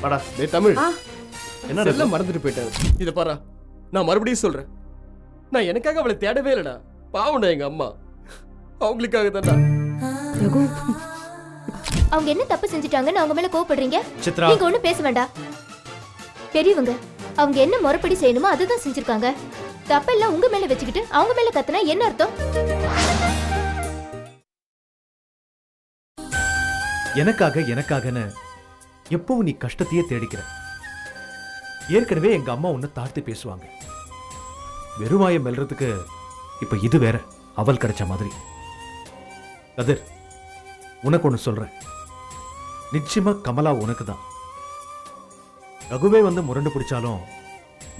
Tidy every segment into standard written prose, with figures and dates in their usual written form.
வாடா. டேய் தமிழ், ஆ, என்ன எல்லாம் மறந்துட்டு போயிட்டேன். இதை பாரா, நான் மறுபடியும் சொல்றேன், நான் எனக்காக அவளை தேடவே இல்லடா. பாவம்டா எங்க அம்மா, அவங்களுக்காக தான்டா. ரகு, அவங்க என்ன தப்பு செஞ்சுட்டாங்கன்னு அவங்க மேல கோவப்படுறீங்க? சித்ரா, நீங்க ஒண்ணும் பேச வேண்டாம். பெரியவங்க அவங்க என்ன முறைப்படி செய்யணுமோ அதுதான் செஞ்சிருக்காங்க. தப்பெல்லாம் உங்க மேல வச்சுக்கிட்டு அவங்க மேல கத்துனா என்ன அர்த்தம்? எனக்காகன்னு எப்பவும் நீ கஷ்டத்தையே தேடிக்கிற. ஏற்கனவே எங்க அம்மா உன்னை தாழ்த்தி பேசுவாங்க. வெறுவாயம் மெல்றதுக்கு இப்ப இது வேற அவல் கிடைச்ச மாதிரி. கதிர், உனக்கு ஒண்ணு சொல்றேன், நிச்சயமா கமலா உனக்கு தான். ரகுவே வந்து முரண்டு பிடிச்சாலும்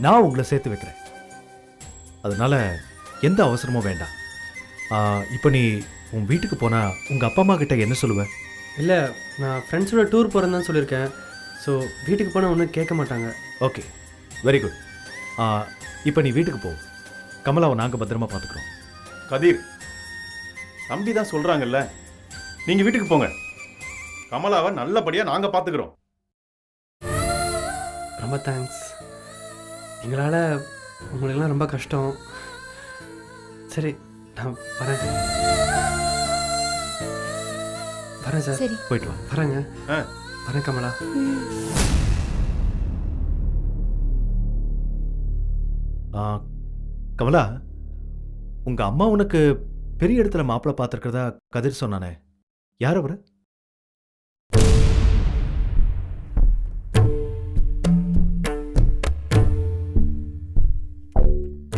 நான் உங்களை சேர்த்து வைக்கிறேன். அதனால எந்த அவசரமும் வேண்டாம். இப்போ நீ உன் வீட்டுக்கு போனா உங்க அப்பா அம்மா கிட்ட என்ன சொல்லுவ? இல்லை, நான் ஃப்ரெண்ட்ஸோட டூர் போகிறேன்னு தான் சொல்லியிருக்கேன். ஸோ வீட்டுக்கு போனால் ஒன்றும் கேட்க மாட்டாங்க. Okay, very good. இப்போ நீ வீட்டுக்கு போ. கமலாவை நாங்கள் பத்திரமா பார்த்துக்குறோம். கதிர், தம்பி தான் சொல்றாங்கல்ல, நீங்க வீட்டுக்கு போங்க. கமலாவை நல்லபடியா நாங்க பாத்துக்கிறோம். ரொம்ப தேங்க்ஸ். எங்களால் உங்களுக்கெல்லாம் ரொம்ப கஷ்டம். சரி, நான் வரேன் சார். சரி, போயிட்டு வா. வரேங்க. வரேன் கமலா. கமலா, உங்க அம்மா உனக்கு பெரிய இடத்துல மாப்பிள்ளை பார்த்துருக்கிறதா கதிர் சொன்னானே, யார் அவரு?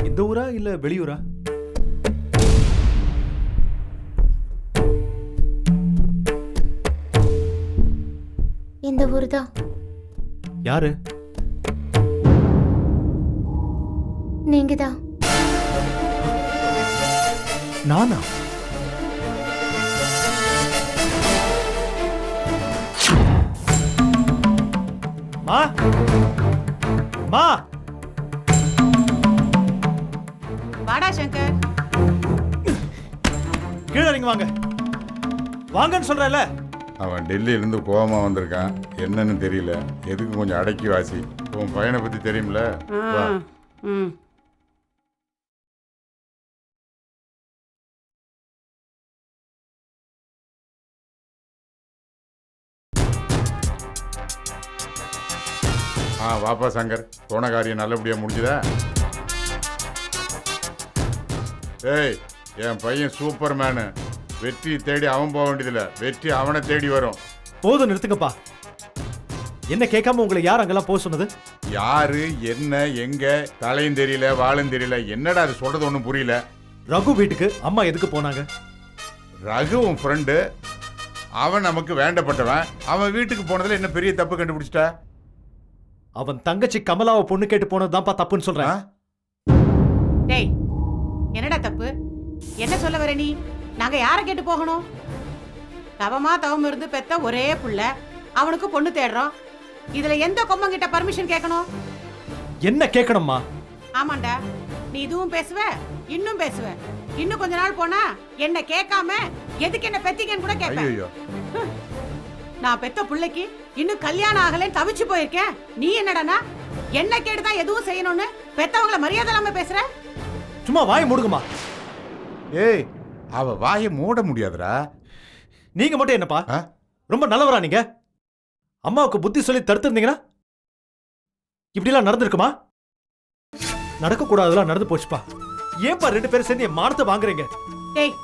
இந்த ஊரா இல்ல வெளியூரா? இந்த ஊர் தான். யாரு? நீங்க தான். நானா? மா, மா, வாடா சங்கர். கீழே இறங்கி வாங்க. வாங்கன்னு சொல்றல. அவன் டெல்லியிலேருந்து கோவமா வந்திருக்கான். என்னன்னு தெரியல. எதுக்கு கொஞ்சம் அடக்கி வாசி. உன் பையனை பற்றி தெரியும்ல. வா. ம், வாப்பா சங்கர், போன காரியம் நல்லபடியாக முடிஞ்சுதா? ஏய், என் பையன் சூப்பர் மேனு. வெற்றி தேடி அவன் போக வேண்டியதில்லை, வெற்றி அவனை தேடி வரும். போதும், நிறுத்துங்கப்பா. என்ன கேட்காம உங்களை யார் அங்கெல்லாம் போக சொன்னது? யாரு, என்ன, எங்க, தலையும் தெரியல, வாழும் தெரியல. என்னடா அது சொல்றது ஒன்றும் புரியல. ரகு வீட்டுக்கு அம்மா எதுக்கு போனாங்க? ரகு உன் ஃப்ரெண்டு, அவன் நமக்கு வேண்டப்பட்டவன். அவன் வீட்டுக்கு போனதுல என்ன பெரிய தப்பு கண்டுபிடிச்சிட்ட? அவன் தங்கச்சி கமலாவை பொண்ணு கேட்டு போனதுதான்ப்பா தப்புன்னு சொல்றேன். டேய், என்னடா தப்பு? என்ன சொல்ல வர நீ? நாங்க யாரை கேட்டு போகணும்? தவம் இருந்து பெத்த ஒரே புள்ள, அவனுக்கு பொண்ணு தேடுறோம். இதுல எந்த கொம்மங்கிட்ட பர்மிஷன் கேட்கணும்? என்ன கேட்கணும்மா? ஆமாண்டா, நீ இதுவும் பேசுவ, இன்னும் பேசுவ. இன்னும் கொஞ்ச நாள் போனா என்ன கேட்காம எதுக்கு என்ன பெத்திக்கன்னு கூட கேட்பேன். ஐயோ, நான் பெத்த புள்ளைக்கு இன்னும் கல்யாணம் ஆகலன்னு தவிச்சு போயிருக்கேன். நீ என்னடானா என்ன கேட்டுதான் எதுவும் செய்யணும்னு பெத்தவங்கள மரியாதை இல்லாம பேசுற? சும்மா வாயை மூடுங்கம்மா. ஏய், அவ வாயை மூட முடியாதுடா. நீங்க மட்டும் என்னப்பா ரொம்ப நல்லவரா? நீங்க அம்மாவுக்கு புத்தி சொல்லி தடுத்திருந்தீங்கன்னா இப்படிலாம் நடந்திருக்குமா? நடக்க கூடாதெல்லாம் நடந்து போச்சுப்பா. ஏன்பா ரெண்டு பேரும் சேர்ந்து என் மானத்தை வாங்குறீங்க? டேய்,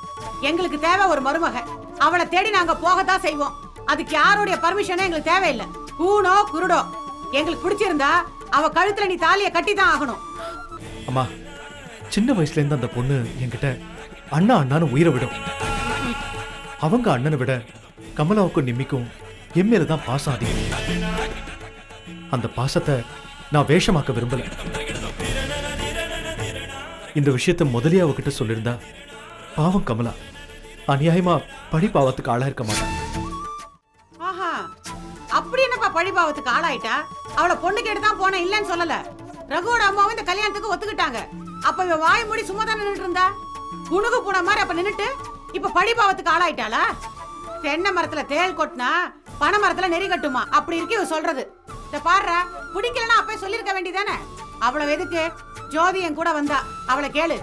எங்களுக்கு தேவை ஒரு மருமக. அவளை தேடி நாங்க போகத்தான் செய்வோம். அதுக்கு யாருடைய பர்மிஷனும் எங்களுக்கு தேவையில்லை. கூனோ குருடோ எங்களுக்கு பிடிச்சிருந்தா அவ கழுத்துல நீ தாலியை கட்டி தான் ஆகணும். அம்மா, சின்ன வயசுல இருந்து அந்த பொண்ணு என்கிட்ட அண்ணா அண்ணான்னு உயிரை விடும். அவங்க அண்ணனை விட கமலாவுக்கும் நிம்மிக்கும் என் மேலதான் பாசம் அதிகம். அந்த பாசத்தை நான் வேஷமாக்க விரும்பல. இந்த விஷயத்தை முதலியே அவகிட்ட சொல்லியிருந்தா பாவம் கமலா அநியாயமா பழி பாவத்துக்கு ஆளா இருக்க மாட்டான். ஆஹா, அப்படி என்னப்பா பழி பாவத்துக்கு ஆளாயிட்டா? அவளை பொண்ணு கேட்டு தான் போன, இல்லன்னு சொல்லல. ரகுவோட அம்மாவும் இந்த கல்யாணத்துக்கு ஒத்துக்கிட்டாங்க. அப்ப இவ வாய் மூடி சும்மா தான் நின்னுட்டு இருந்தா. புணுகு பூன மாதிரி அப்ப நின்னுட்டு இப்ப பழி பாவத்துக்கு ஆளாயிட்டாளா? தென்னை மரத்துல தேள் கொட்டினா பனை மரத்துல நெறி கட்டுமா, அப்படி இருக்கு இவ சொல்றது. இந்த பாருடா, பிடிக்கலன்னா அப்பவே சொல்லிருக்க வேண்டியதானே. அவ்வளவு எதுக்கு? ஜோதி என் கூட வந்தா, அவளை கேளு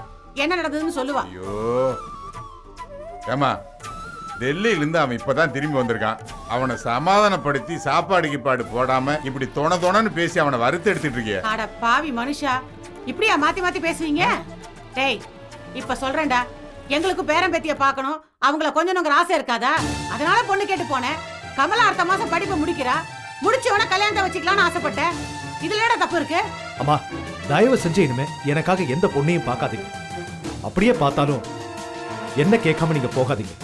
என்ன நடந்ததுன்னு சொல்லுவா. ஐயோ ஏமா, டெல்லியிலேருந்து அவன் இப்பதான் திரும்பி வந்திருக்கான். அவனை சமாதானப்படுத்தி சாப்பாடு கீப்பாடு போடாம இப்படி தொணன்னு பேசி அவனை வறுத்து எடுத்துட்டு இருக்கிய. அட பாவி மனுஷா, இப்படியா மாத்தி மாத்தி பேசுவீங்க? டேய், இப்ப சொல்றேன்டா, எங்களுக்கு பேரன் பேத்திய பார்க்கணும், அவங்கள கொஞ்சம் ஆசை இருக்காதா? அதனால பொண்ணு கேட்டு போனேன். கமலா அடுத்த மாசம் படிப்பை முடிக்கிறா, முடிச்சவன கல்யாணத்தை வச்சுக்கலாம்னு ஆசைப்பட்டேன். இதுல என்ன தப்பு இருக்கு? அம்மா, தயவு செஞ்சு இனிமே எனக்காக எந்த பொண்ணையும் பார்க்காதீங்க. அப்படியே பார்த்தாலும் என்ன கேட்காம நீங்க போகாதீங்க.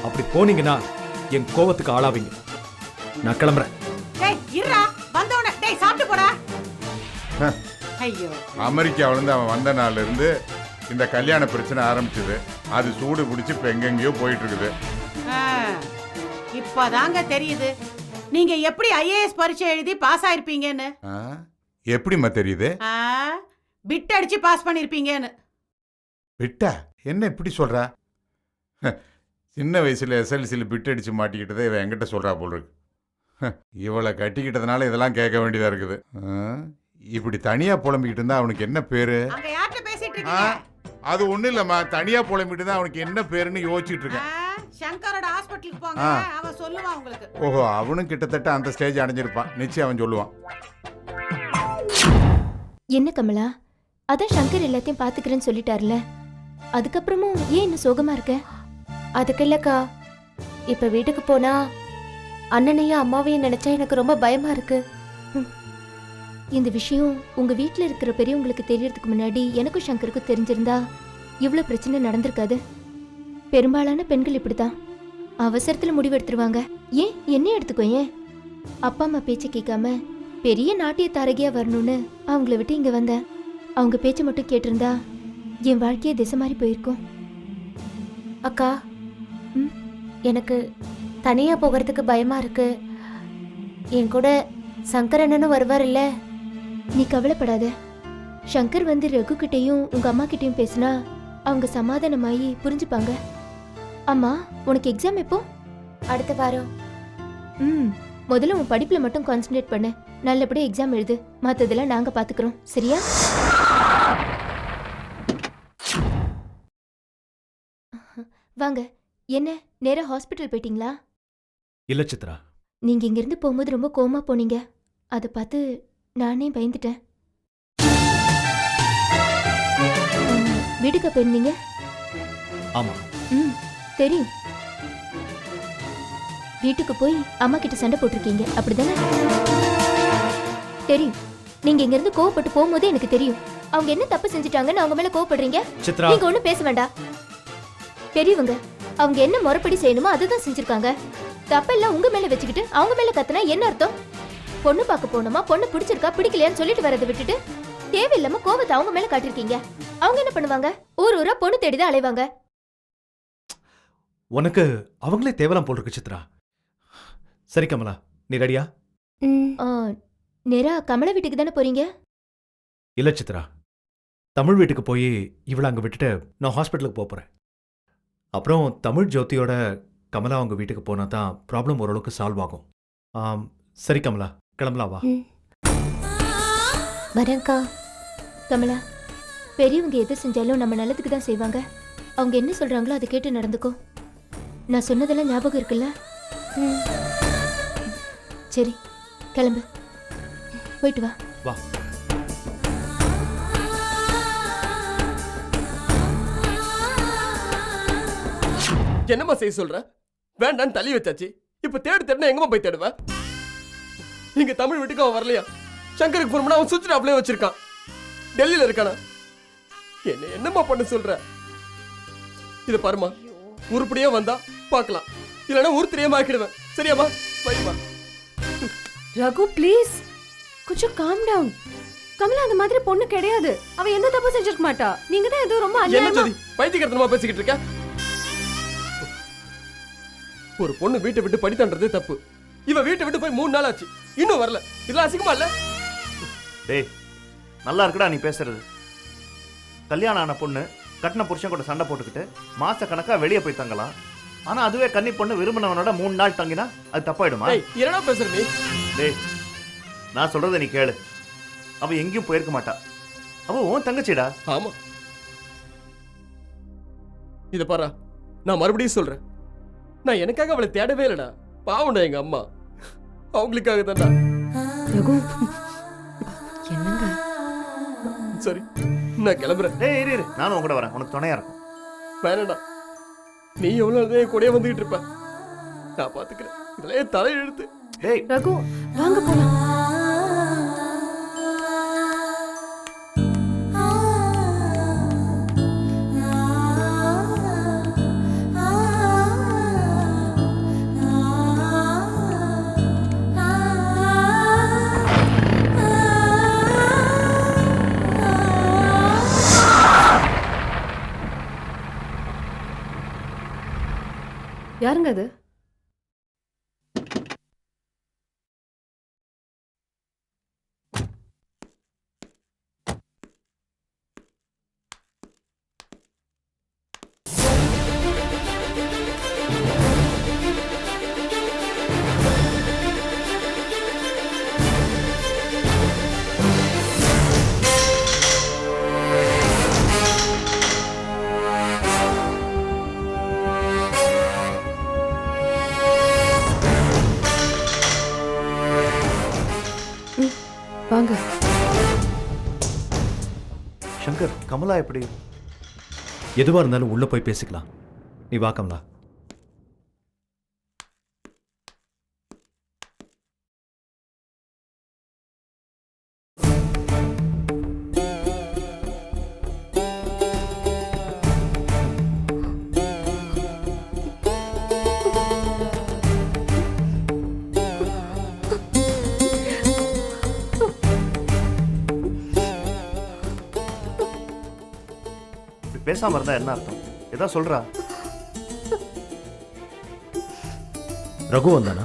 அப்படி போனீங்கன்னா என் கோவத்துக்கு ஆளாவீங்க. நான் கிளம்புறேன். டேய் இருடா, வந்தவன டேய் சாப்பிட்டு போடா. ஐயோ, அமெரிக்காவிலேருந்து அவன் வந்த நாள்ல இருந்து இந்த கல்யாண பிரச்சனை ஆரம்பிச்சது. அது சூடு பிடிச்சி இப்போ எங்கெங்கேயோ போயிட்டு இருக்குது. இப்பதாங்க தெரியுது நீங்க எப்படி ஐஏஎஸ் பரீட்சை எழுதி பாஸ் ஆயிருப்பீங்கன்னு. எப்படிம்மா தெரியுது? பிட் அடிச்சு பாஸ் பண்ணிருப்பீங்கன்னு. பிட்டா? என்ன இப்படி சொல்றா? சின்ன வயசுல எஸ்எல்சியில் பிட் அடிச்சு மாட்டிக்கிட்டதை இவன் என்கிட்ட சொல்றா போல் இருக்கு. இவளை கட்டிக்கிட்டதுனால இதெல்லாம் கேட்க வேண்டியதா இருக்குது. இப்படி தனியா புலம்பிக்கிட்டு இருந்தா அவனுக்கு என்ன பேரு? அங்க யார்கிட்ட பேசிட்டு இருக்கீங்க? அது ஒண்ணு இல்லம்மா, தனியா புலம்பிட்டு தான் அவனுக்கு என்ன பேருன்னு யோசிச்சுட்டு இருக்கேன். சங்கரோட ஹாஸ்பிடலுக்கு போங்க, அவன் சொல்லுவான் உங்களுக்கு. ஓஹோ, அவனும் கிட்டத்தட்ட அந்த ஸ்டேஜ் அடைஞ்சிருப்பான். நிச்சயம் அவன் சொல்லுவான். என்ன கமலா, அதான் சங்கர் எல்லாத்தையும் பாத்துக்கிறேன்னு சொல்லிட்டாருல, அதுக்கப்புறமும் ஏன் இன்னும் சோகமா இருக்க? அதுக்கு இல்லக்கா, இப்ப வீட்டுக்கு போனா அண்ணனையும் அம்மாவையும் நினைச்சா எனக்கு ரொம்ப பயமா இருக்கு. இந்த விஷயம் உங்க வீட்ல இருக்கிற பெரியவங்களுக்கு தெரியறதுக்கு முன்னாடி எனக்கும் சங்கருக்கும் தெரிஞ்சிருந்தா இவ்வளவு பிரச்சனை நடந்திருக்காது. பெரும்பாலான பெண்கள் இப்படிதான் அவசரத்துல முடிவெடுத்துருவாங்க. ஏன் என்ன எடுத்துக்கோ, ஏன் அப்பா அம்மா பேச்சை கேட்காம பெரிய நாட்டிய தாரகியா வரணும்னு அவங்கள விட்டு இங்க வந்தேன். அவங்க பேச்சை மட்டும் கேட்டிருந்தா என் வாழ்க்கையே திசை மாதிரி போயிருக்கும். அக்கா, எனக்கு தனியா போகிறதுக்கு பயமா இருக்கு. என் கூட சங்கர் அண்ணனும் வருவார் இல்ல? நீ கவலைப்படாத. சங்கர் வந்து ரகு கிட்டையும் உங்க அம்மா கிட்டையும் பேசினா அவங்க சமாதானமாயி புரிஞ்சுப்பாங்க. அம்மா, உனக்கு எக்ஸாம் எப்போ? அடுத்த வாரம். முதல்ல உன் படிப்புல மட்டும் கான்சென்ட்ரேட் பண்ணு. நல்லபடியா எக்ஸாம் எழுது. மத்ததெல்லாம் நாங்க பாத்துக்கிறோம், சரியா? வாங்க. என்ன நேரா ஹாஸ்பிட்டல் போயிட்டீங்களா? இல்ல சித்ரா, நீங்க இங்கிருந்து போகும்போது ரொம்ப கோவமா போனீங்க. அதை பார்த்து நானே பயந்துட்டேன். வீட்டுக்கு போயிருந்தீங்க? ஆமா. தெரியும். வீட்டுக்கு போய் அம்மா கிட்ட சண்டை போட்டிருக்கீங்க, அப்படிதானே? தெரியும். நீங்க இங்க இருந்து கோவப்பட்டு போகும்போதே எனக்கு தெரியும். அவங்க என்ன தப்பு செஞ்சுட்டாங்கன்னு அவங்க மேல கோவப்படுறீங்க. சித்ரா, நீங்க ஒண்ணும் பேச வேண்டாம். பெரியவங்க அவங்க என்ன முறைப்படி செய்யணுமோ அதுதான் செஞ்சிருக்காங்க. தப்பெல்லாம் உங்க மேல வச்சுக்கிட்டு அவங்க மேல கத்துனா என்ன அர்த்தம்? பொண்ணு பார்க்க போனோமா, பொண்ணு பிடிச்சிருக்கா பிடிக்கலையான்னு சொல்லிட்டு வரதை விட்டுட்டு தேவையில்லாம கோவத்தை அவங்க மேல காட்டிருக்கீங்க. அவங்க என்ன பண்ணுவாங்க? ஊர் ஊரா பொண்ணு தேடிதான் அலைவாங்க. உனக்கு அவங்களே தேவலாம் போல் இருக்கு சித்ரா. சரி கமலா, நீ ரெடியா? நேரா கமலா வீட்டுக்கு தானே போறீங்க? இல்ல சித்ரா, தமிழ் வீட்டுக்கு போய் இவளை அங்க விட்டுட்டு நான் ஹாஸ்பிட்டலுக்கு போறேன். அப்புறம் தமிழ் ஜோதியோட கமலா அவங்க வீட்டுக்கு போனா தான் ப்ராப்ளம் ஓரளவுக்கு சால்வ் ஆகும். சரி கமலா, கிளம்பலாம் வா. வரேன்க்கா. கமலா, பெரியவங்க எது செஞ்சாலும் நம்ம நல்லதுக்கு தான் செய்வாங்க. அவங்க என்ன சொல்றாங்களோ அதை கேட்டு நடந்துக்கோ. நான் சொன்னதெல்லாம் ஞாபகம் இருக்குல்ல? சரி, கிளம்பு. போயிட்டு வா. வா. என்னம்மா செய்ய சொல்ற? வேண்டான்னு தள்ளி வச்சாச்சு. இப்ப தேடுனா எங்கம்மா போய் தேடுவ? இங்க தமிழ் வீட்டுக்கு அவன் வரலையா? சங்கருக்கு போன் பண்ணா அவன் சுவிட்ச் ஆஃப்லயே வச்சிருக்கான். டெல்லியில இருக்கானா? என்னம்மா பண்ண சொல்ற? இத பாருமா, உருப்படியா வந்தா பார்க்கலாம், இல்லனா உருத்திரியா ஆக்கிடுவேன். சரியாமா? பைமா. ரகு ப்ளீஸ், கொஞ்சம் காம் டவுன். கமலா அந்த மாதிரி பொண்ணு கிடையாது. அவ எந்த தப்பு செஞ்சிருக்க மாட்டா. நீங்க தான் ஏதோ ரொம்ப அநியாயமா பைத்தியக்காரத்தனமா பேசிக்கிட்டு இருக்க. ஒரு பொண்ணு வீட்டை விட்டு படி தாண்டறதே தப்பு. இவ வீட்டை விட்டு போய் 3 நாள் ஆச்சு, இன்னும் வரல. இதெல்லாம் அசிங்கமா இல்ல? டேய், நல்லா இருக்குடா நீ பேசுறது. கல்யாணம் ஆன பொண்ணு கட்டின புருஷன் கூட சண்டை போட்டுக்கிட்டு மாச கணக்கா வெளியே போய் தங்கலாம். ஆனா அதுவே கன்னி பொண்ணு விரும்பினவனோட 3 நாள் தங்கினா அது தப்பாயிடுமா? என்னடா பேசுற நீ? டேய், நான் சொல்றதை நீ கேளு. அவ எங்கேயும் போயிருக்க மாட்டா. அவ உன் தங்கச்சிடா. ஆமா, இத பாரா, நான் மறுபடியும் சொல்றேன், நான் எனக்காக அவளை தேடவே இல்லடா. பாவம்டா எங்க அம்மா, அவங்களுக்காக தான்டா. ரகு என்னங்க? சரி, நான் கிளம்புறேன். டேய் இரு இரு, நானும் உன் கூட வரேன், உனக்கு துணையா இருக்கும். வேணாடா, நீ எவ்வளவு என் கூடயே வந்துகிட்டு இருப்ப, நான் பாத்துக்கிறேன். இதுல என் தலை எழுத்து. டேய் ரகு வாங்க போலாம். யாருங்க அது? வாங்க. சங்கர், கமலா எப்படி? எதுவா இருந்தாலும் உள்ள போய் பேசிக்கலாம். நீ வா கமலா. பேசாம இருந்தா என்ன அர்த்தம்? ஏதா சொல்றா. ரகு வந்தானா?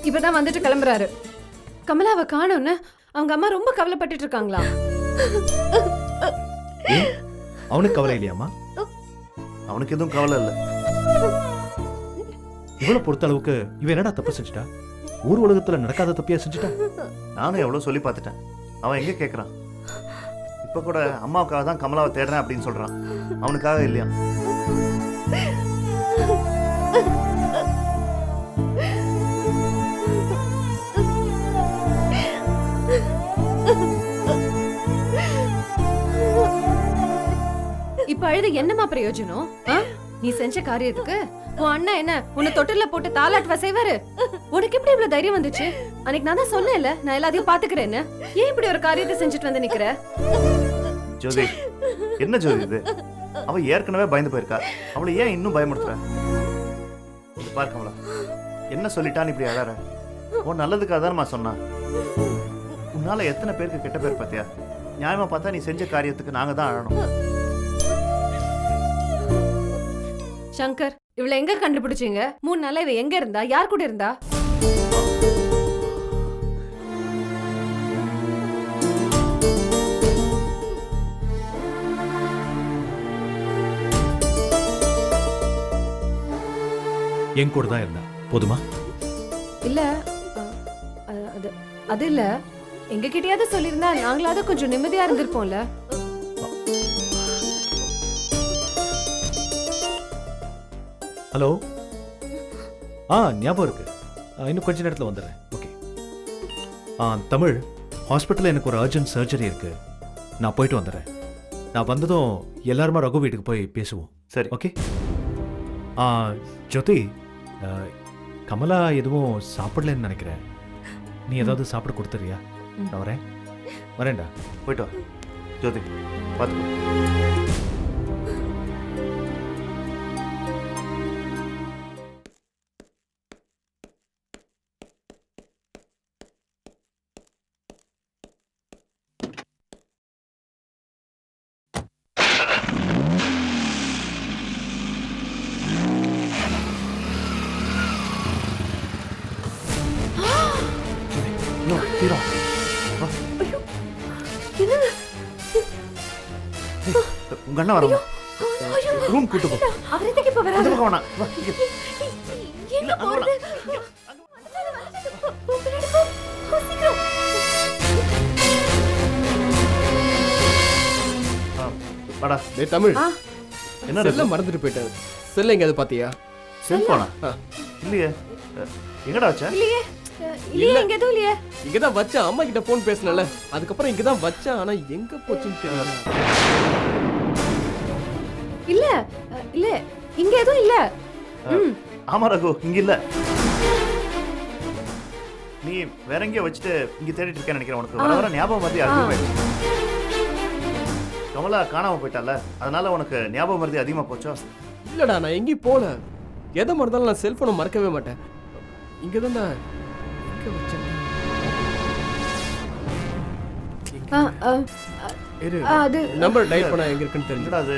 இப்பதான் வந்துட்டு கிளம்புறாரு. கமலாவை காணோன்னு அவங்க அம்மா ரொம்ப கவலைப்பட்டுட்டு இருக்காங்களா? அவனுக்கு கவலை இல்லையாமா? அவனுக்கு எதுவும் கவலை இல்லை. இவ்வளவு பொறுத்த அளவுக்கு இவன் என்னடா தப்பு செஞ்சுட்டா? ஊர் உலகத்துல நடக்காத தப்பியா செஞ்சுட்டா? நானும் எவ்வளவு சொல்லி பார்த்துட்டேன், அவன் எங்க கேட்கறான். இப்ப கூட அம்மாவுக்காக தான் கமலாவை தேடுறேன் அப்படின்னு சொல்றான், அவனுக்காக இல்லையா. இப்ப அழுது என்னமா பிரயோஜனம்? நீ செஞ்ச காரியத்துக்கு உன் அண்ணன் என்ன உன்னை தொட்டில போட்டு தாலாட்டுவா செய்வாரு? உனக்கு எப்படி இவ்வளவு தைரியம் வந்துச்சு? அன்னைக்கு நான் தான் சொன்னேன்ல, நான் எல்லாத்தையும் பாத்துக்கிறேன்னு. ஏன் இப்படி ஒரு காரியத்தை செஞ்சுட்டு வந்து நிக்கிற? ஜோதி, என்ன ஜோதி இது? அவ ஏற்கனவே பயந்து போயிருக்கா, அவளை ஏன் இன்னும் பயமுறுத்துற? இது பாரு கமலா, என்ன சொல்லிட்டான்னு இப்படி அழற? உன் நல்லதுக்காக தான் சொன்னான். உன்னால எத்தனை பேருக்கு கெட்ட பேர் பார்த்தியா? நியாயமா பார்த்தா நீ செஞ்ச காரியத்துக்கு நாங்க தான் அழணும். சங்கர், இவளை எங்க கண்டுபிடிச்சீங்க? 3 நாளா இவ எங்க இருந்தா? யார் கூட இருந்தா? என் கூட தான் இருந்தா. போதுமா? இல்ல அது அது இல்ல, எங்க கிட்டயாவது சொல்லியிருந்தா நாங்களாவது கொஞ்சம் நிம்மதியா இருந்திருப்போம்ல. ஹலோ. ஞாபகம் இருக்கு. இன்னும் கொஞ்ச நேரத்தில் வந்துடுறேன். ஓகே. தமிழ், ஹாஸ்பிட்டலில் எனக்கு ஒரு அர்ஜென்ட் சர்ஜரி இருக்கு, நான் போயிட்டு வந்துடுறேன். நான் வந்ததும் எல்லாருமா ரகு வீட்டுக்கு போய் பேசுவோம். சரி. ஓகே. ஜோதி, கமலா எதுவும் சாப்பிடலன்னு நினைக்கிறேன். நீ ஏதாவது சாப்பிட கொடுத்துறியா? நான் வரேன்டா. போயிட்டு வா ஜோதி, பார்த்துக்கோ. தீரம் உங்க அண்ணா வரமா? ரூம் கூட்டு போ. அவர் எதுக்கு இப்ப வராரு? அந்த பக்கம் வேணாம். வா, இங்க. எங்க இல்ல, அங்க போறது? வேணாம். சீக்கிரம் வாடா. டேய் தமிழ், ஆ, என்ன செல்ல மறந்துட்டு போயிட்டேன். செல்ல எங்கேயாவது பாத்தியா? செல்போனா? ஆ. இல்லையே. எங்கடா வச்ச? இல்லையே இல்லையே இங்க எதுவும் இல்லையே. இங்கதான் வச்சேன், அம்மா கிட்ட போன் பேசினல, அதுக்கப்புறம் இங்கதான் வச்சேன். ஆனா எங்க போச்சுன்னு தெரியல. இல்ல இல்ல இங்க எதுவும் இல்ல. ம். ஆமா ரகு, இங்க இல்ல. நீ வேற எங்கேயோ வச்சுட்டு இங்க தேடிட்டு இருக்கேன்னு நினைக்கிறேன். உனக்கு வர வர ஞாபகம் மறதி அதிகமாயிடுச்சு. கமலா காணாம போயிட்டால, அதனால உனக்கு ஞாபகம் மறதி அதிகமா போச்சோ? இல்லடா, நான் எங்கேயும் போல. எதை மறந்தாலும் நான் செல்போனை மறக்கவே மாட்டேன். இங்கதான் நான் எங்க வச்சேன்? ஆ, ஆ, இரு, அது நம்பர் டயல் பண்ண எங்க இருக்குன்னு தெரிஞ்சு. என்னடா அது?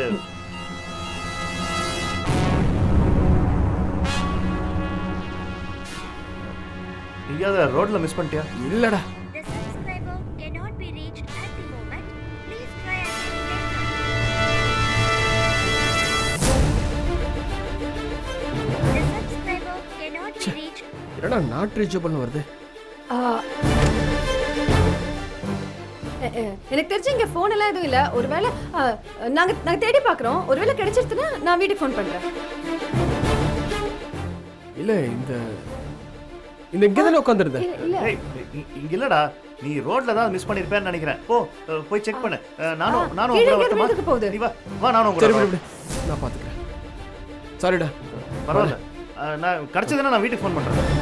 எங்கேயாவது ரோட்ல மிஸ் பண்ணிட்டியா? இல்லடா, The subscriber cannot be reached at the moment. Please try again later. The subscriber cannot be reached. என்னடா நாட் ரீச்சபிள்னு வருது? ஆ. எனக்கு தெரிஞ்சு இங்க போன் எல்லாம் எதுவும் இல்ல. ஒருவேளை நாங்க தேடி பாக்குறோம். ஒருவேளை கிடைச்சிருச்சுன்னா நான் வீட்டுக்கு ஃபோன் பண்றேன். இல்ல, இந்த இங்கதானே உட்காந்துருந்தேன். இல்ல ஏய், இங்க இல்லடா. நீ ரோட்ல தான் மிஸ் பண்ணிருப்பேன்னு நினைக்கிறேன். போய் செக் பண்ணு. நானும் கீழே உங்களை இங்க வரட்டுமா? எதுக்கு போகுது? நீ வா நானும் சரி உங்களை விடு, நான் பாத்துக்கிறேன். சாரிடா. பரவாயில்ல. நான் கிடைச்சதுன்னா நான் வீட்டுக்கு ஃபோன் பண்றேன்.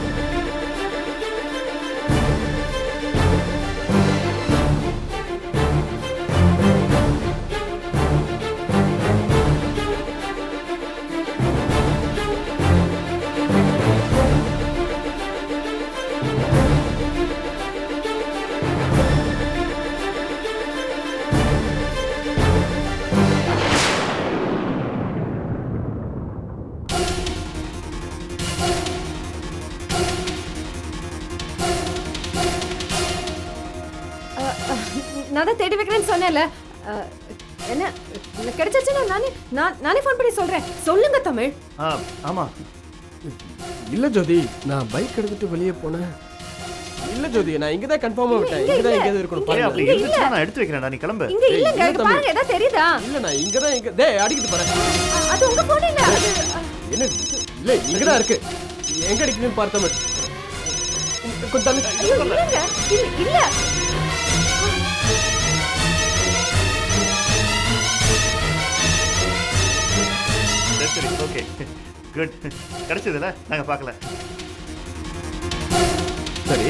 நான் தான் தேடி வைக்கிறேன்னு சொன்னேன்ல. என்ன கிடைச்சிச்சுன்னா நானே ஃபோன் பண்ணி சொல்றேன். சொல்லுங்க தமிழ். ஆமா. இல்ல ஜோதி, நான் பைக் எடுத்துட்டு வெளியே போனேன். இல்ல ஜோதி, நான் இங்கதான் கன்ஃபார்மா விட்டேன். இங்கதான் எங்கேயாவது இருக்கணும் ஏய், பாருங்க. அப்படி இருந்துச்சுன்னா நான் எடுத்து வைக்கிறேன்டா. நீ கிளம்பு. இங்க இல்லங்க. இல்ல இது தமிழ். பாருங்க, ஏதாவது தெரியுதா? இல்ல, நான் இங்கதான் டேய் அடிக்கிட்டு போறேன். அது உங்க போன் இல்ல. அது என்ன? இல்ல, இங்கதான் இருக்கு. எங்க அடிக்கணும்னு பார்த்த மாதிரி. கொஞ்சம் தள்ளு. ஐயோ, இல்லங்க. இல்ல சரி ஓகே குட். கிடைச்சதுல நாங்க பார்க்கல. சரி,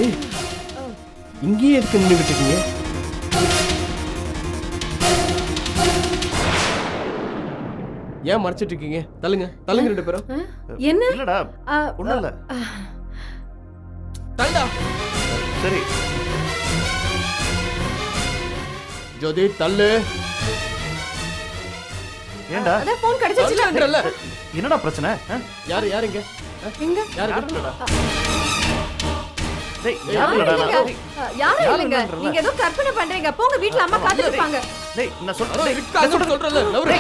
இங்கேயே இருக்கு நின்றுகிட்டு இருக்கீங்க. ஏன் மறைச்சிட்டு இருக்கீங்க? தள்ளுங்க தள்ளுங்க ரெண்டு பேரும். என்ன? இல்லடா, ஒண்ணும் இல்ல. தள்ளுடா. சரி ஜோதி தள்ளு. ஏன்டா? அதான் போன் கிடைச்சிச்சுல. தள்ளுன்றல. என்னடா பிரச்சனை? யாரு இங்க? எங்க? யாரு? டேய், யாரும் யாருடா? இல்லைங்க. யாரும் யாரு இல்லைங்க. இல்லைன்றல? நீங்க ஏதோ கற்பனை பண்றீங்க. போங்க, வீட்ல அம்மா காத்துட்டு இருப்பாங்க. டேய், நான் இருக்காங்கன்னு சொல்றேன்ல. நவரு.